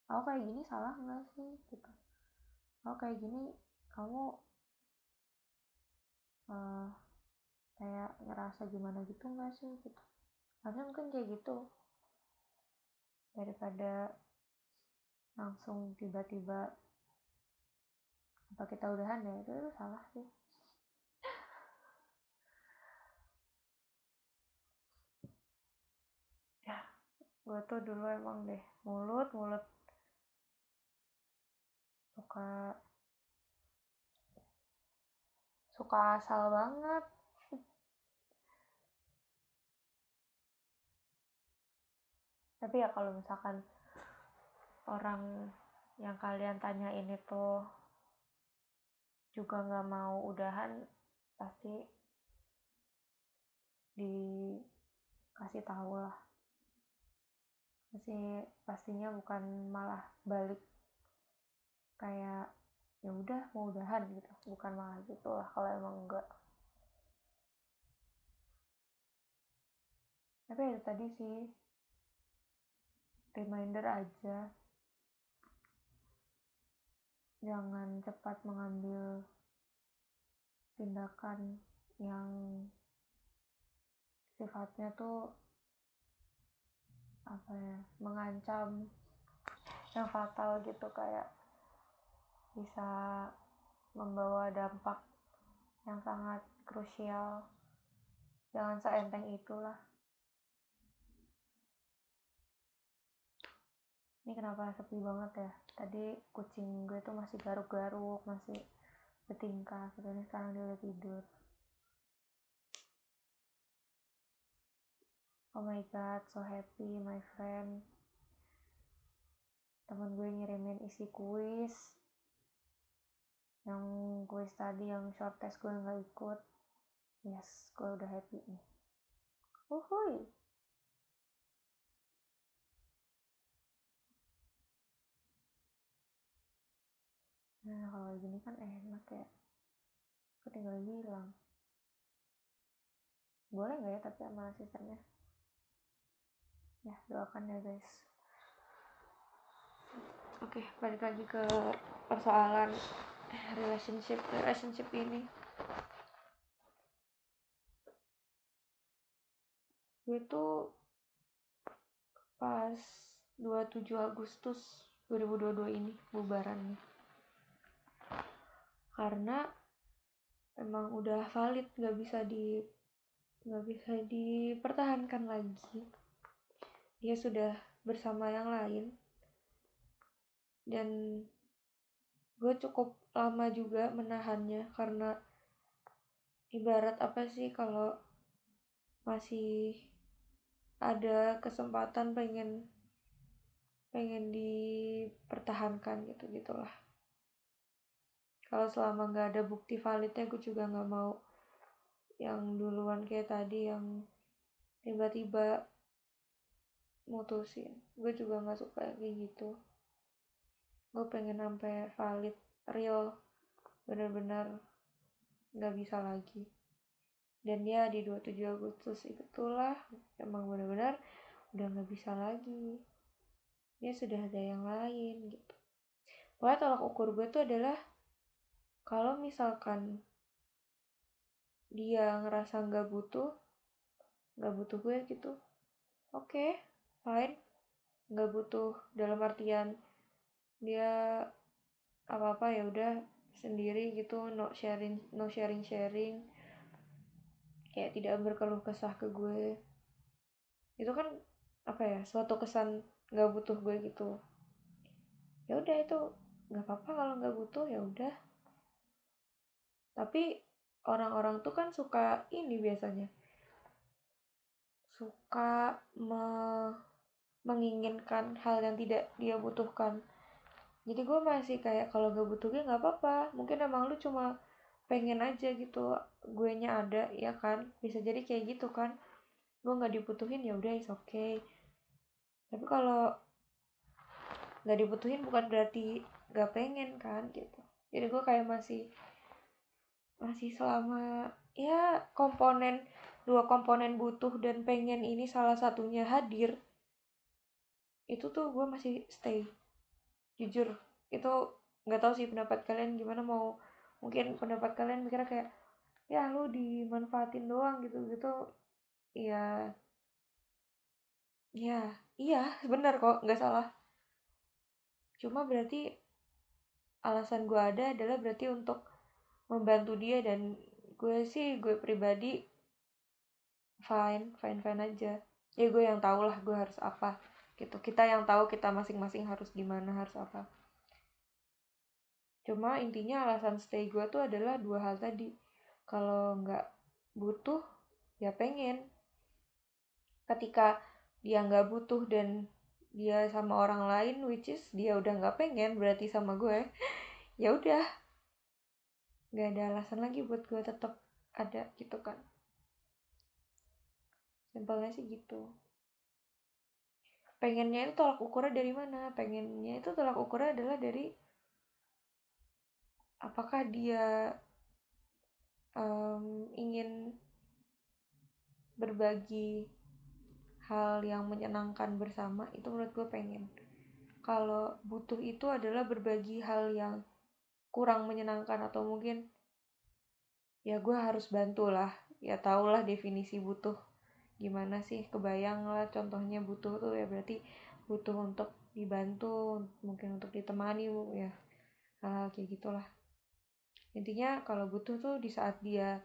aku kayak gini salah nggak sih gitu, aku kayak gini kamu kayak ngerasa gimana gitu nggak sih gitu, harusnya mungkin kayak gitu daripada langsung tiba-tiba apa kita udahan ya, itu salah sih. Ya gue tuh dulu emang deh mulut suka asal banget. Tapi ya kalau misalkan orang yang kalian tanyain itu juga nggak mau udahan, pasti dikasih tahu lah, pastinya bukan malah balik kayak ya udah mau udahan gitu, bukan malah gitu lah kalau emang enggak. Tapi ya tadi sih, reminder aja, jangan cepat mengambil tindakan yang sifatnya tuh apa ya, mengancam, yang fatal gitu, kayak bisa membawa dampak yang sangat krusial. Jangan seenteng itulah. Ini kenapa sepi banget ya, tadi kucing gue tuh masih garuk-garuk, masih bertingkah gitu, ini sekarang dia udah tidur. Oh my god, so happy my friend. Temen gue ngirimin isi kuis, yang kuis tadi yang short test gue gak ikut. Yes, gue udah happy nih. Uhuy. Nah kalau gini kan enak ya, aku tinggal bilang. Boleh gak ya tapi sama asistennya? Ya doakan ya guys. Oke, balik lagi ke persoalan relationship ini. Gue tuh pas 27 Agustus 2022 ini bubarannya, karena emang udah valid, nggak bisa dipertahankan lagi. Dia sudah bersama yang lain, dan gue cukup lama juga menahannya, karena ibarat apa sih, kalau masih ada kesempatan pengen dipertahankan gitu gitulah. Kalau selama nggak ada bukti validnya, gue juga nggak mau yang duluan kayak tadi yang tiba-tiba mutusin. Gue juga nggak suka kayak gitu. Gue pengen sampai valid, real, bener-bener nggak bisa lagi. Dan ya di 27 Agustus itulah emang bener-bener udah nggak bisa lagi. Dia sudah ada yang lain gitu. Pokoknya tolak ukur gue tuh adalah kalau misalkan dia ngerasa nggak butuh gue gitu, oke, fine. Nggak butuh dalam artian dia apa-apa ya udah sendiri gitu, no sharing, kayak tidak berkeluh kesah ke gue. Itu kan apa ya, suatu kesan nggak butuh gue gitu. Ya udah, itu nggak apa-apa kalau nggak butuh, ya udah. Tapi orang-orang tuh kan suka ini, biasanya suka menginginkan hal yang tidak dia butuhkan. Jadi gue masih kayak, kalau gak butuh gue gak apa-apa, mungkin emang lu cuma pengen aja gitu gue nya ada, ya kan, bisa jadi kayak gitu kan, gue gak dibutuhin, ya udah, it's okay. Tapi kalau gak dibutuhin bukan berarti gak pengen kan gitu. Jadi gue kayak masih selama ya komponen dua komponen butuh dan pengen ini salah satunya hadir, itu tuh gue masih stay. Jujur, itu nggak tahu sih pendapat kalian gimana. Mau mungkin pendapat kalian mikirnya kayak ya lu dimanfaatin doang gitu gitu. Ya, ya, iya, benar kok, nggak salah. Cuma berarti alasan gue ada adalah berarti untuk membantu dia, dan gue pribadi fine fine fine aja. Ya gue yang tahu lah gue harus apa gitu, kita yang tahu kita masing-masing harus gimana, harus apa. Cuma intinya alasan stay gue tuh adalah dua hal tadi. Kalau nggak butuh, ya pengen. Ketika dia nggak butuh dan dia sama orang lain, which is dia udah nggak pengen, berarti sama gue, ya udah, nggak ada alasan lagi buat gue tetap ada gitu kan. Simpelnya sih gitu. Pengennya itu tolak ukurnya dari mana? Pengennya itu tolak ukurnya adalah dari apakah dia ingin berbagi hal yang menyenangkan bersama. Itu menurut gue pengen. Kalau butuh itu adalah berbagi hal yang kurang menyenangkan, atau mungkin ya gue harus bantu lah, ya tau lah definisi butuh gimana sih, kebayang lah contohnya. Butuh tuh ya berarti butuh untuk dibantu, mungkin untuk ditemani, ya hal-hal kayak gitulah. Intinya kalau butuh tuh di saat dia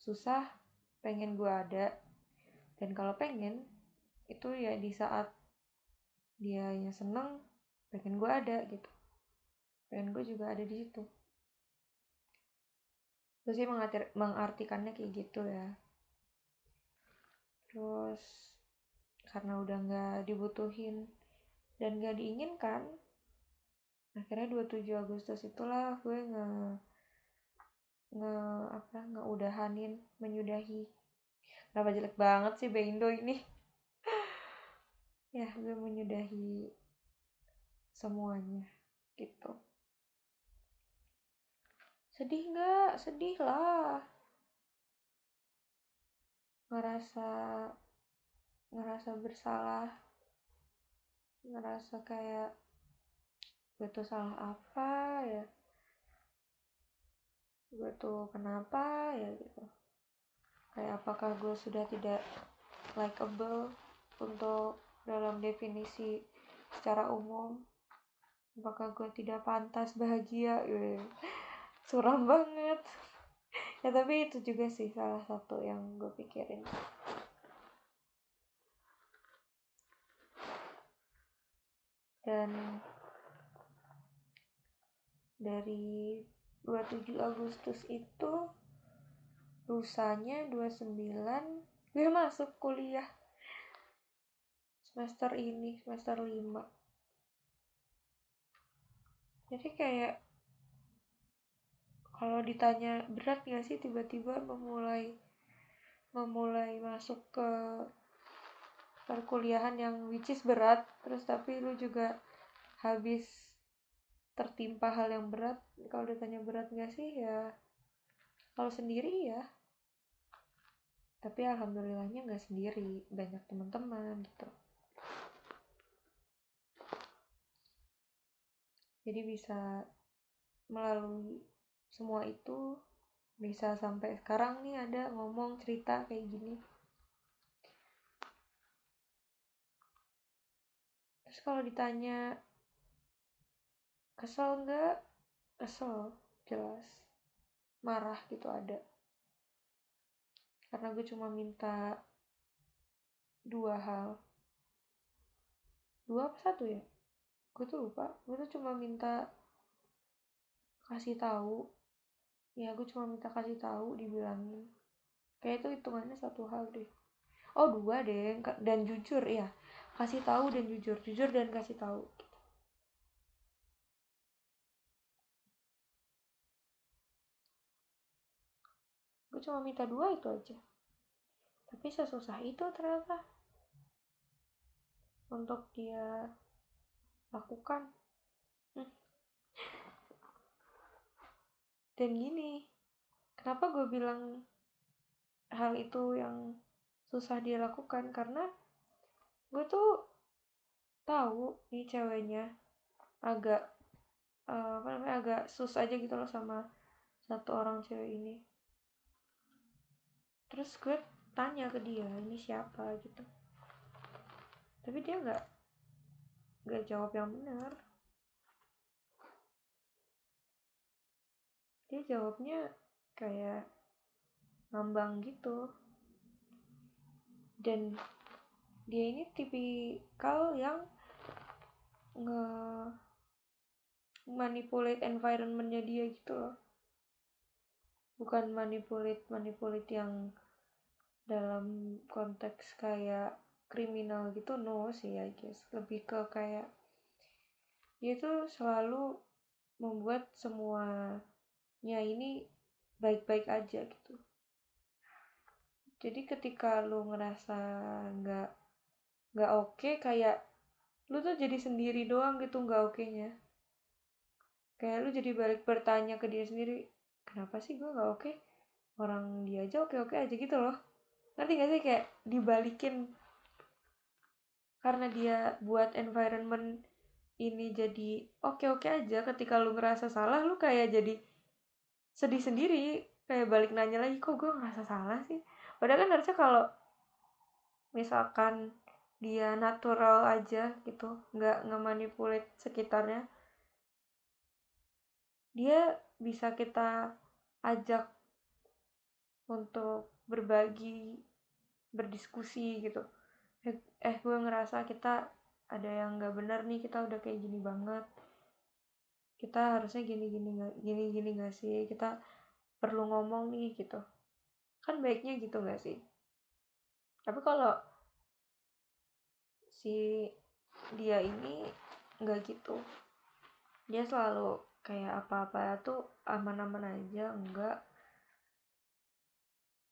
susah pengen gue ada, dan kalau pengen itu ya di saat dia yang seneng pengen gue ada gitu, pengen gue juga ada di situ. Gue sih mengartikannya kayak gitu ya. Terus karena udah nggak dibutuhin dan nggak diinginkan, akhirnya 27 Agustus itulah gue ngeudahanin, menyudahi. Kenapa jelek banget sih Beindo ini? Ya, gue menyudahi semuanya gitu. Sedih nggak? Sedih lah. Ngerasa ngerasa bersalah, ngerasa kayak gue tuh salah apa ya, gue tuh kenapa ya gitu. Kayak apakah gue sudah tidak likable untuk dalam definisi secara umum, apakah gue tidak pantas bahagia. Suram banget. Ya tapi itu juga sih salah satu yang gue pikirin. Dan dari 27 Agustus itu lusanya 29 gue masuk kuliah semester ini, semester 5. Jadi kayak kalau ditanya berat gak sih tiba-tiba memulai masuk ke perkuliahan yang which is berat, terus tapi lu juga habis tertimpa hal yang berat. Kalau ditanya berat gak sih, ya kalau sendiri ya, tapi alhamdulillahnya gak sendiri, banyak teman-teman gitu. Jadi bisa melalui semua itu, bisa sampai sekarang nih ada ngomong cerita kayak gini. Terus kalau ditanya kesel nggak? Kesel, jelas. Marah gitu ada. Karena gue cuma minta dua hal. Dua apa satu ya? Gue tuh lupa. Gue tuh cuma minta kasih tahu. Ya gue cuma minta kasih tahu, dibilangin. Kayak itu hitungannya satu hal deh. Oh dua deh, dan jujur ya. Kasih tahu dan jujur, jujur dan kasih tahu. Gue cuma minta dua itu aja. Tapi sesusah itu ternyata untuk dia lakukan. Dan gini, kenapa gue bilang hal itu yang susah dia lakukan, karena gue tuh tahu nih ceweknya agak apa namanya, agak sus aja gitu loh sama satu orang cewek ini. Terus gue tanya ke dia ini siapa gitu, tapi dia nggak jawab yang benar. Dia jawabnya kayak ngambang gitu. Dan dia ini tipikal yang nge manipulate environmentnya dia gitu loh. Bukan manipulate yang dalam konteks kayak kriminal gitu, no sih, I guess lebih ke kayak dia tuh selalu membuat semuanya ini baik-baik aja gitu. Jadi ketika lu ngerasa nggak oke, kayak lu tuh jadi sendiri doang gitu nggak oke-nya. Kayak lu jadi balik bertanya ke diri sendiri, kenapa sih gue nggak oke? Orang dia aja oke-oke aja gitu loh. Ngerti gak sih, kayak dibalikin, karena dia buat environment ini jadi oke-oke aja. Ketika lu ngerasa salah, lu kayak jadi sedih sendiri, kayak balik nanya lagi, kok gue ngerasa salah sih? Padahal kan harusnya kalau misalkan dia natural aja gitu, nggak nge-manipulate sekitarnya, dia bisa kita ajak untuk berbagi, berdiskusi gitu. Gue ngerasa kita ada yang nggak benar nih, kita udah kayak gini banget, kita harusnya gini nggak sih, kita perlu ngomong nih gitu. Kan baiknya gitu nggak sih? Tapi kalau si dia ini nggak gitu, dia selalu kayak apa-apa tuh aman-aman aja, enggak,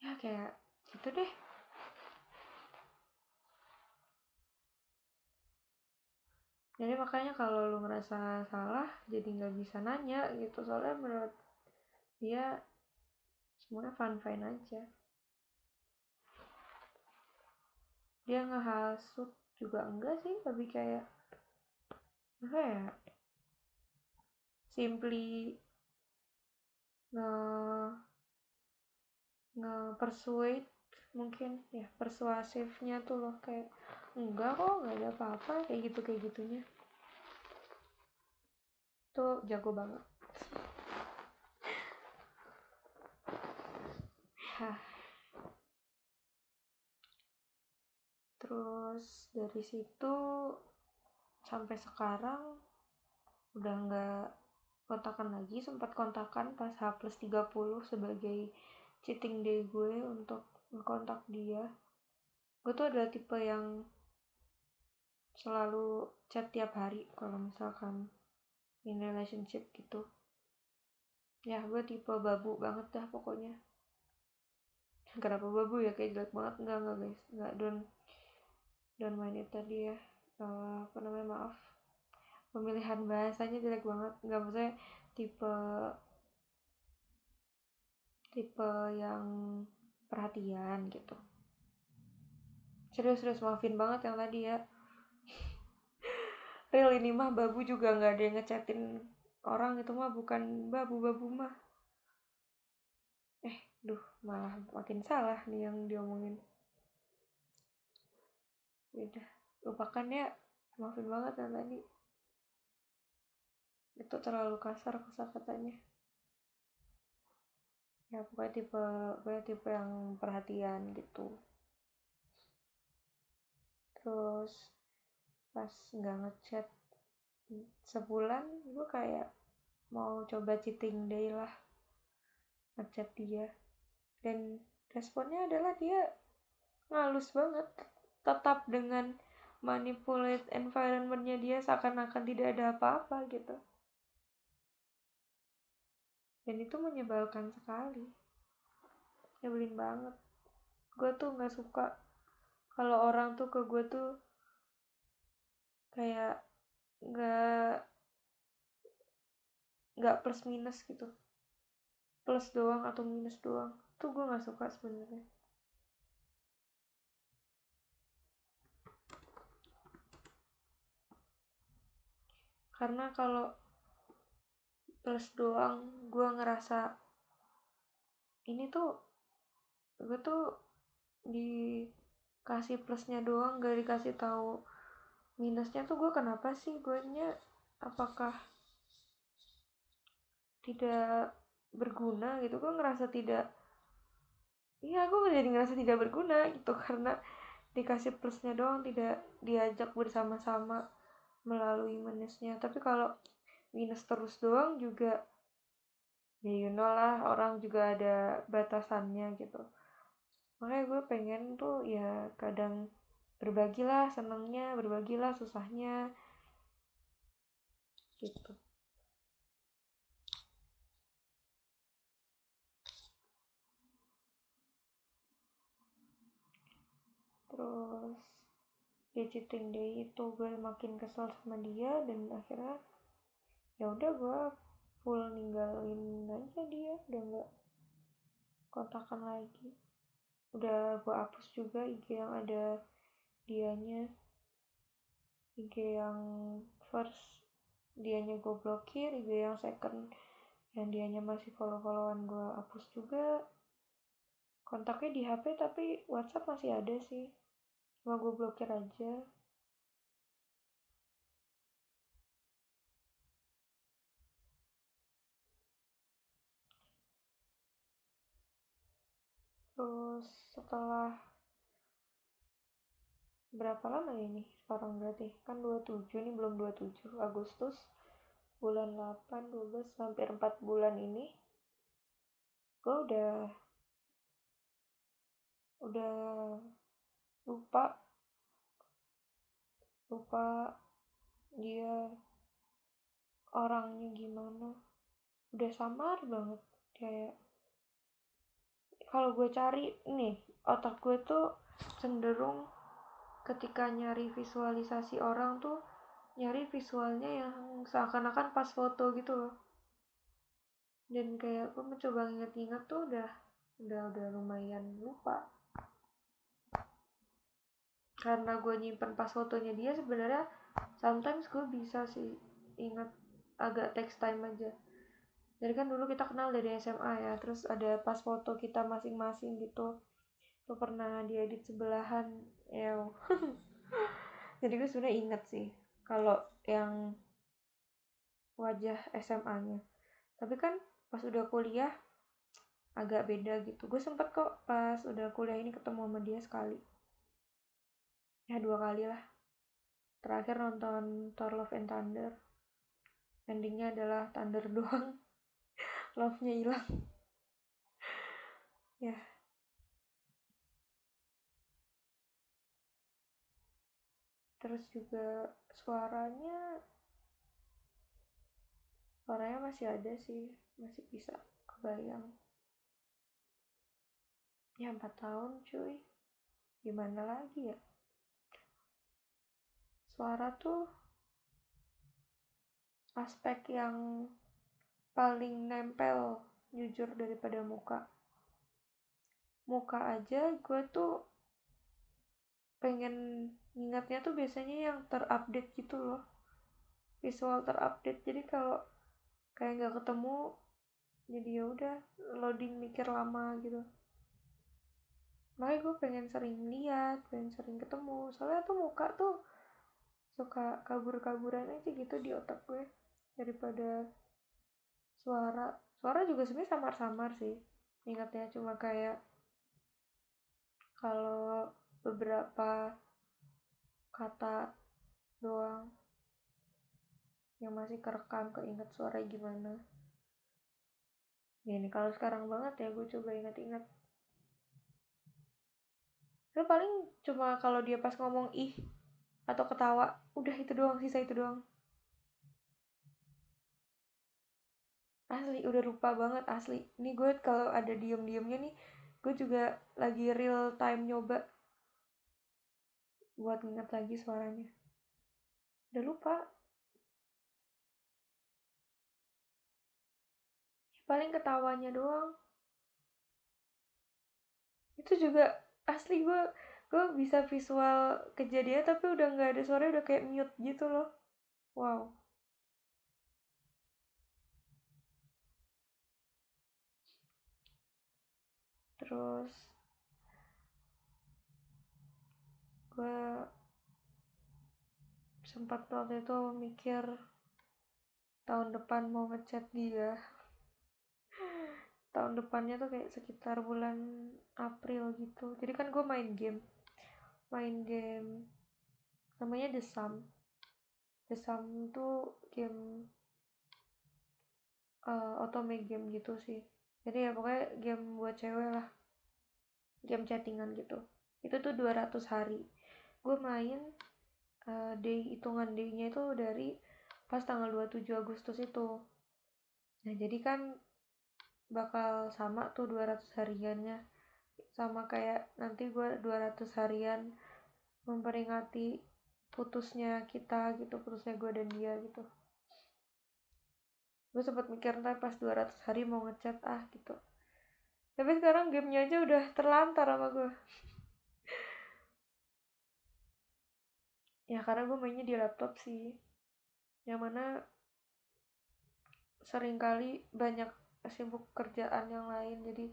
ya kayak gitu deh. Jadi makanya kalau lu ngerasa salah jadi nggak bisa nanya gitu, soalnya menurut dia semuanya fine aja. Dia ngehasut juga enggak sih, lebih kayak apa ya, simply nge persuade, mungkin ya persuasifnya tuh loh, kayak enggak kok, nggak ada apa-apa, kayak gitunya tuh jago banget. Hah. Terus dari situ sampai sekarang udah nggak kontakan lagi. Sempat kontakan pas H+30 sebagai cheating day gue untuk ngekontak dia. Gue tuh adalah tipe yang selalu chat tiap hari kalau misalkan in relationship gitu. Ya gue tipe babu banget dah pokoknya. Kenapa babu ya, kayak jelek banget? Enggak guys, enggak, don't mind it tadi ya. Apa namanya, maaf, pemilihan bahasanya jelek banget. Enggak, maksudnya tipe tipe yang perhatian gitu. Serius maafin banget yang tadi ya. Real, ini mah babu juga nggak ada yang ngechatin orang, itu mah bukan babu mah. Duh, malah makin salah nih yang diomongin. Udah, lupakan ya, maafin banget yang tadi, itu terlalu kasar kata-katanya. Ya pokoknya tipe yang perhatian gitu. Terus pas nggak ngechat sebulan, gue kayak mau coba cheating day lah, ngechat dia. Dan responnya adalah dia ngalus banget, tetap dengan manipulate environmentnya dia, seakan-akan tidak ada apa-apa gitu. Dan itu menyebalkan sekali, nyebelin banget. Gue tuh nggak suka kalau orang tuh ke gue tuh kayak nggak plus minus gitu, plus doang atau minus doang, tuh gue nggak suka sebenarnya. Karena kalau plus doang gue ngerasa ini tuh gue tuh dikasih plusnya doang, gak dikasih tahu minusnya tuh. Gue kenapa sih, gue nya apakah tidak berguna gitu. Gue ngerasa tidak, iya gue jadi ngerasa tidak berguna gitu karena dikasih plusnya doang, tidak diajak bersama-sama melalui minusnya. Tapi kalau minus terus doang juga, ya you know lah, orang juga ada batasannya gitu. Makanya gue pengen tuh ya kadang berbagilah senangnya, berbagilah susahnya gitu. Terus di cheating day itu gue makin kesel sama dia, dan akhirnya ya udah gue full ninggalin aja dia, udah nggak kontakan lagi. Udah gue hapus juga IG yang ada dianya, IG yang first dianya gue blokir, IG yang second yang dianya masih follow-followan gue hapus juga. Kontaknya di HP tapi WhatsApp masih ada sih, cuma gue blokir aja. Terus setelah berapa lama ya ini sekarang, berarti kan 27 nih, belum 27 Agustus, bulan 8 12 hampir 4 bulan ini gue udah lupa lupa dia orangnya gimana, udah samar banget. Kayak kalau gue cari nih, otak gue tuh cenderung ketika nyari visualisasi orang tuh nyari visualnya yang seakan-akan pas foto gitu loh. Dan kayak gue mencoba inget-inget tuh udah lumayan lupa. Karena gue nyimpen pas fotonya dia, sebenarnya sometimes gue bisa sih inget, agak text time aja. Jadi kan dulu kita kenal dari SMA ya, terus ada pas foto kita masing-masing gitu tuh pernah diedit sebelahan ya. Jadi gue sebenarnya inget sih kalau yang wajah SMA-nya. Tapi kan pas udah kuliah agak beda gitu. Gue sempet kok pas udah kuliah ini ketemu sama dia sekali, ya 2 kali lah. Terakhir nonton Thor Love and Thunder, endingnya adalah Thunder doang, love-nya hilang. Ya, terus juga suaranya suaranya masih ada sih, masih bisa kebayang. Ya 4 tahun cuy, gimana lagi ya. Suara tuh aspek yang paling nempel jujur daripada muka. Muka aja gue tuh pengen ingatnya tuh biasanya yang terupdate gitu loh, visual terupdate. Jadi kalau kayak nggak ketemu, jadi ya udah loading mikir lama gitu. Makanya gue pengen sering lihat, pengen sering ketemu, soalnya tuh muka tuh suka kabur-kaburan aja gitu di otak gue daripada suara. Suara juga sebenarnya samar-samar sih ingatnya, cuma kayak kalau beberapa kata doang yang masih kerekam, keinget suara gimana. Ya ini kalau sekarang banget ya gue coba ingat-ingat. Lo paling cuma kalau dia pas ngomong ih atau ketawa, udah itu doang, sisa itu doang. Asli udah lupa banget asli. Ini gue kalau ada diem-diemnya nih, gue juga lagi real time nyoba buat ingat lagi suaranya. Udah lupa. Paling ketawanya doang. Itu juga asli gue bisa visual kejadian tapi udah nggak ada suara, udah kayak mute gitu loh. Wow. Terus gue sempat waktu itu mikir tahun depan mau ngechat dia. Tahun depannya tuh kayak sekitar bulan April gitu. Jadi kan gue main game namanya The Sum. The Sum tuh game otome game gitu sih. Jadi ya pokoknya game buat cewek lah, game chattingan gitu. Itu tuh 200 hari. Gue main hitungan day-nya itu dari pas tanggal 27 Agustus itu. Nah, jadi kan bakal sama tuh 200 hariannya. Sama kayak nanti gue 200 harian memperingati putusnya kita gitu, putusnya gue dan dia gitu. Gue sempat mikir ntar pas 200 hari mau ngechat gitu. Tapi sekarang gamenya aja udah terlantar sama gue. Ya karena gue mainnya di laptop sih. Yang mana seringkali banyak sibuk kerjaan yang lain, jadi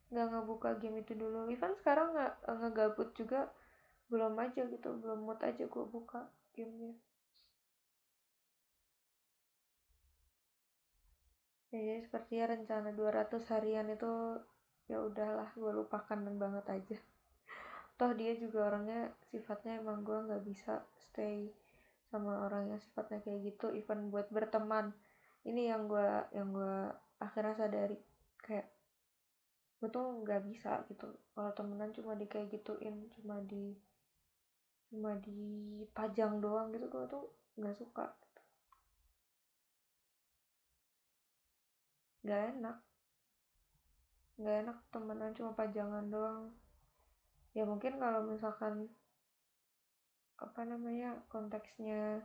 nggak ngebuka game itu dulu. Even sekarang nggak ngegabut juga, belum aja gitu, belum mood aja gue buka gamenya. Ya, jadi sepertinya rencana 200 harian itu ya udahlah, gue lupakan banget aja. Toh dia juga orangnya sifatnya emang gue nggak bisa stay sama orang yang sifatnya kayak gitu, even buat berteman. Ini yang gue akhirnya sadari, kayak gue tuh nggak bisa gitu kalau temenan cuma di kayak gituin, cuma dipajang doang gitu, gue tuh nggak suka, nggak enak nggak enak temenan cuma pajangan doang. Ya mungkin kalau misalkan apa namanya konteksnya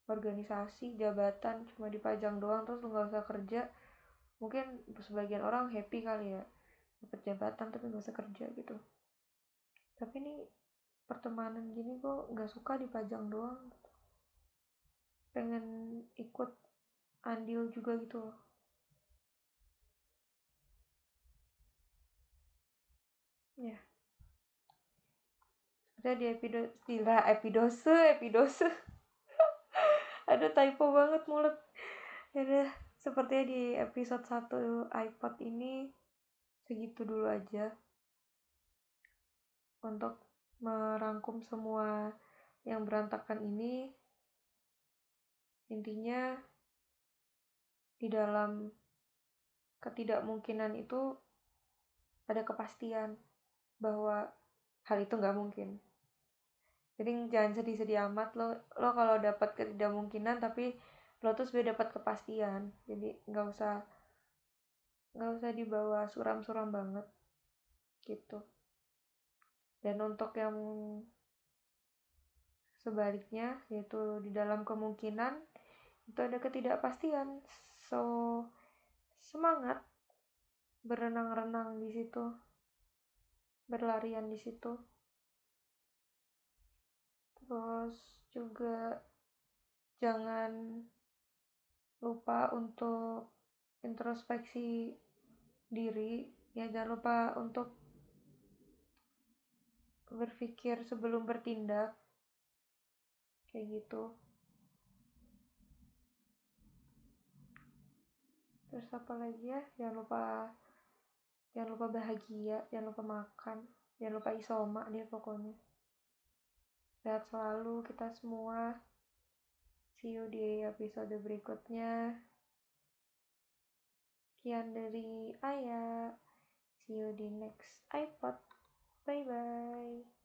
organisasi jabatan cuma dipajang doang terus lu nggak usah kerja, mungkin sebagian orang happy kali ya dapat jabatan tapi nggak usah kerja gitu. Tapi ini pertemanan gini gue nggak suka dipajang doang, pengen ikut andil juga gitu loh. Ya, kita di epidose ada typo banget mulut. Ya udah, sepertinya di episode 1 iPod ini segitu dulu aja untuk merangkum semua yang berantakan ini. Intinya di dalam ketidakmungkinan itu ada kepastian bahwa hal itu nggak mungkin. Jadi jangan sedih-sedih amat, lo kalau dapat ketidakmungkinan tapi lo tuh sudah dapat kepastian, jadi nggak usah dibawa suram-suram banget gitu. Dan untuk yang sebaliknya, yaitu di dalam kemungkinan itu ada ketidakpastian, so semangat berenang-renang di situ, berlarian di situ. Terus juga jangan lupa untuk introspeksi diri, ya jangan lupa untuk berpikir sebelum bertindak, kayak gitu. Terus apa lagi ya, jangan lupa bahagia, jangan lupa makan, jangan lupa isoma deh pokoknya. Sehat selalu kita semua. See you di episode berikutnya. Sekian dari Aya. See you di next iPod. Bye bye.